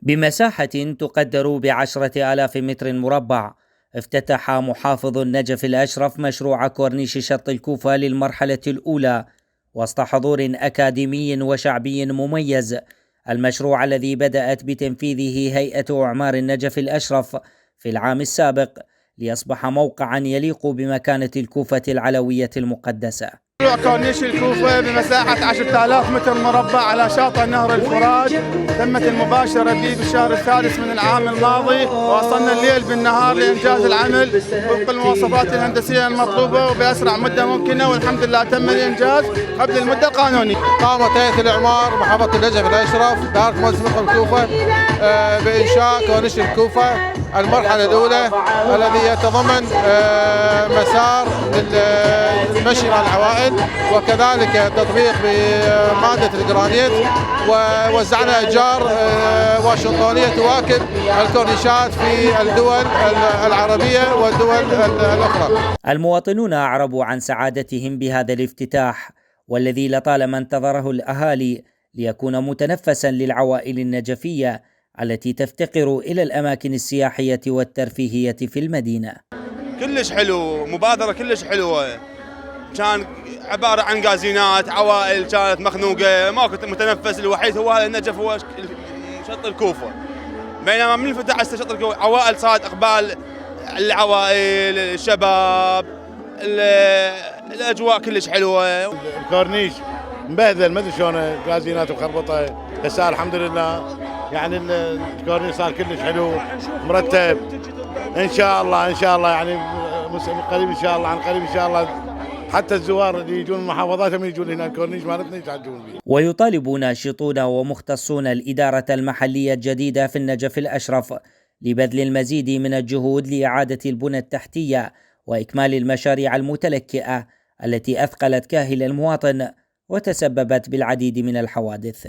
بمساحة تقدر ب10,000 متر مربع، افتتح محافظ النجف الأشرف مشروع كورنيش شط الكوفة للمرحلة الأولى وسط حضور أكاديمي وشعبي مميز. المشروع الذي بدأت بتنفيذه هيئة إعمار النجف الأشرف في العام السابق ليصبح موقعا يليق بمكانة الكوفة العلوية المقدسة. كورنيش الكوفة بمساحة 10,000 متر مربع على شاطئ نهر الفرات، تمت المباشرة به بالشهر الثالث من العام الماضي، ووصلنا الليل بالنهار لإنجاز العمل وفق المواصفات الهندسية المطلوبة وبأسرع مدة ممكنة، والحمد لله تم الإنجاز قبل المدة القانونية. قامت هيئة الإعمار محافظة النجف الأشرف دارة مجلس الكوفة بإنشاء كورنيش الكوفة المرحلة الأولى الذي يتضمن مسار للمشي مع العوائل، وكذلك تطبيق بمادة الجرانيت، ووزعنا أشجار واشنطونية تواكب الكورنيشات في الدول العربية والدول الأخرى. المواطنون أعربوا عن سعادتهم بهذا الافتتاح، والذي لطالما انتظره الأهالي ليكون متنفسا للعوائل النجفية التي تفتقر إلى الأماكن السياحية والترفيهية في المدينة. كلش حلو، مبادرة كلش حلوة، كان عبارة عن غازينات، عوائل كانت مخنوقة، ما كنت متنفس، الوحيد هو هذا النجف، هو شط الكوفة. بينما من فتح شط الكوفة عوائل صارت إقبال، العوائل، الشباب، الأجواء كلش حلوة. الكورنيش مبهذل، ما ادري شلون غازينات وخربطة، بس الحمد لله يعني الكورنيش صار كلش حلو مرتب. ان شاء الله يعني قريب ان شاء الله، عن قريب ان شاء الله حتى الزوار اللي يجون المحافظات هم يجون هنا الكورنيش مالتنا يتعجبون به. ويطالب ناشطون ومختصون الإدارة المحلية الجديدة في النجف الأشرف لبذل المزيد من الجهود لإعادة البنى التحتية وإكمال المشاريع المتلكئة التي أثقلت كاهل المواطن وتسببت بالعديد من الحوادث.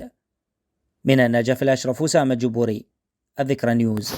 من النجف الأشرف أسامة جبوري، الذكرى نيوز.